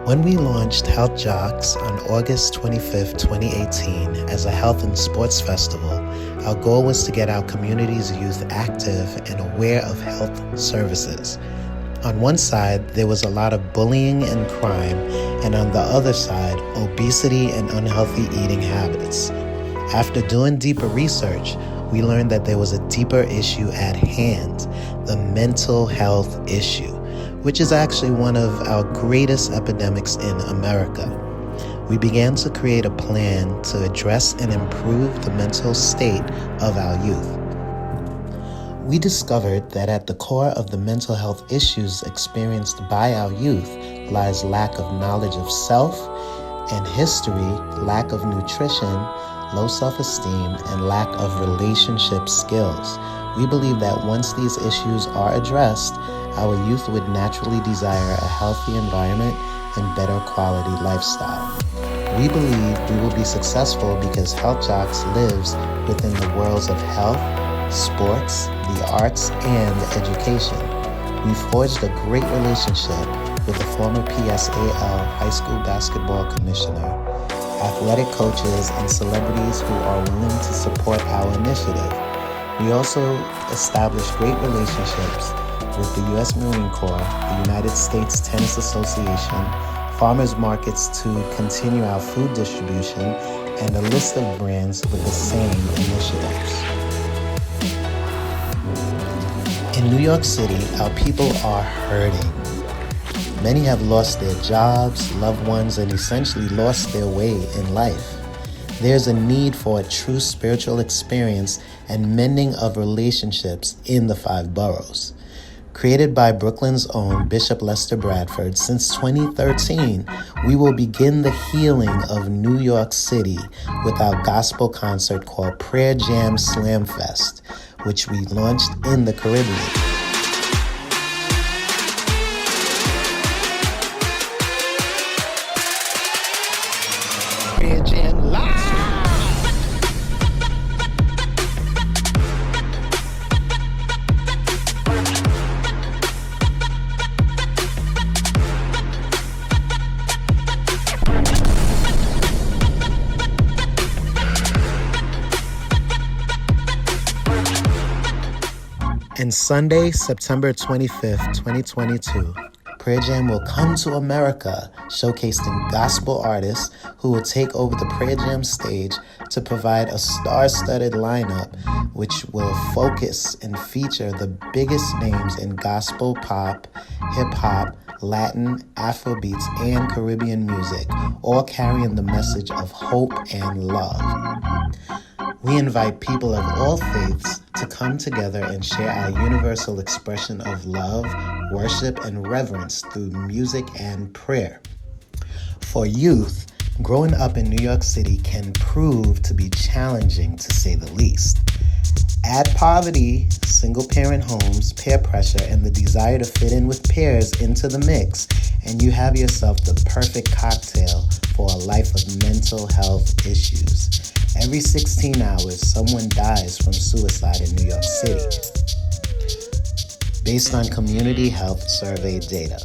When we launched HealthJox on August 25th, 2018 as a health and sports festival, our goal was to get our community's youth active and aware of health services. On one side, there was a lot of bullying and crime, and on the other side, obesity and unhealthy eating habits. After doing deeper research, we learned that there was a deeper issue at hand, the mental health issue, which is actually one of our greatest epidemics in America. We began to create a plan to address and improve the mental state of our youth. We discovered that at the core of the mental health issues experienced by our youth lies lack of knowledge of self and history, lack of nutrition, low self-esteem, and lack of relationship skills. We believe that once these issues are addressed, our youth would naturally desire a healthy environment and better quality lifestyle. We believe we will be successful because HealthJox lives within the worlds of health, sports, the arts, and education. We forged a great relationship with the former PSAL High School Basketball Commissioner, athletic coaches, and celebrities who are willing to support our initiative. We also established great relationships with the U.S. Marine Corps, the United States Tennis Association, farmers markets to continue our food distribution, and a list of brands with the same initiatives. In New York City, our people are hurting. Many have lost their jobs, loved ones, and essentially lost their way in life. There's a need for a true spiritual experience and mending of relationships in the 5 boroughs. Created by Brooklyn's own Bishop Lester Bradford, since 2013, we will begin the healing of New York City with our gospel concert called Prayer Jam Slam Fest, which we launched in the Caribbean. Prayer Jam Live! And Sunday, September 25th, 2022, Prayer Jam will come to America, showcasing gospel artists who will take over the Prayer Jam stage to provide a star-studded lineup which will focus and feature the biggest names in gospel, pop, hip-hop, Latin, Afrobeats, and Caribbean music, all carrying the message of hope and love. We invite people of all faiths to come together and share our universal expression of love, worship, and reverence through music and prayer. For youth, growing up in New York City can prove to be challenging, to say the least. Add poverty, single-parent homes, peer pressure, and the desire to fit in with peers into the mix, and you have yourself the perfect cocktail for a life of mental health issues. Every 16 hours, someone dies from suicide in New York City. Based on Community Health Survey data,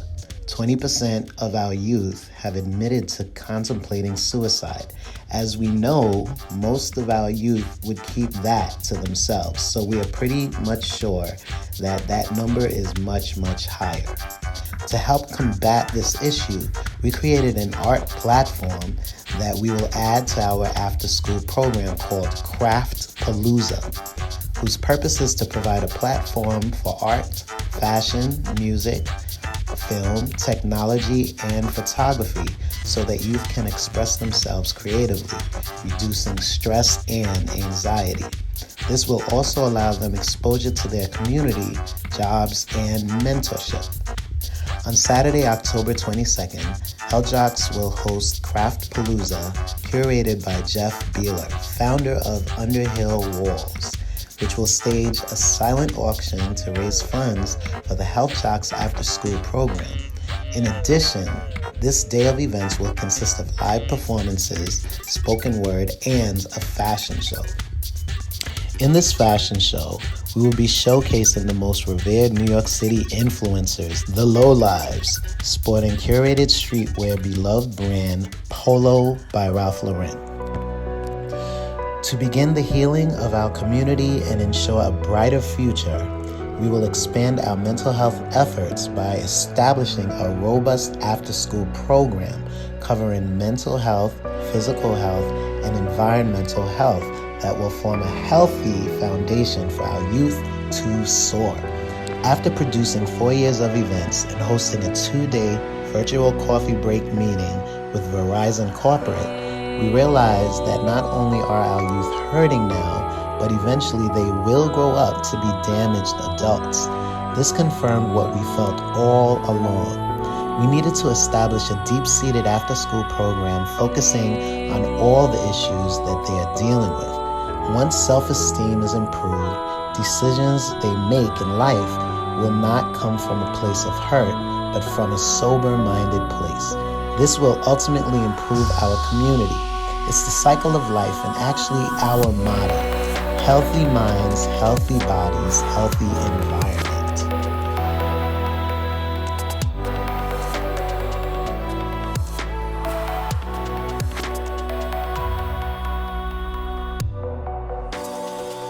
20% of our youth have admitted to contemplating suicide. As we know, most of our youth would keep that to themselves, so we are pretty much sure that that number is much, much higher. To help combat this issue, we created an art platform that we will add to our after-school program called Craft Palooza, whose purpose is to provide a platform for art, fashion, music, film, technology, and photography so that youth can express themselves creatively, reducing stress and anxiety. This will also allow them exposure to their community, jobs, and mentorship. On Saturday, October 22nd, HealthJox will host Craft Palooza, curated by Jeff Beeler, founder of Underhill Walls, which will stage a silent auction to raise funds for the HealthJox after-school program. In addition, this day of events will consist of live performances, spoken word, and a fashion show. In this fashion show, We will be showcasing the most revered New York City influencers, the lowlives, sporting curated streetwear beloved brand Polo by Ralph Lauren. To begin the healing of our community and ensure a brighter future, we will expand our mental health efforts by establishing a robust after-school program covering mental health, physical health, and environmental health that will form a healthy foundation for our youth to soar. After producing 4 years of events and hosting a 2-day virtual coffee break meeting with Verizon Corporate, we realized that not only are our youth hurting now, but eventually they will grow up to be damaged adults. This confirmed what we felt all along. We needed to establish a deep-seated after-school program focusing on all the issues that they are dealing with. Once self-esteem is improved, decisions they make in life will not come from a place of hurt, but from a sober-minded place. This will ultimately improve our community. It's the cycle of life and actually our motto: healthy minds, healthy bodies, healthy environment.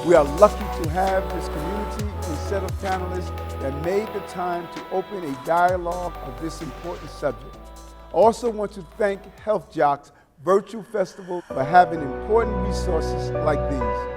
We are lucky to have this community and set of panelists that made the time to open a dialogue of this important subject. I also want to thank HealthJox Virtual Festival for having important resources like these.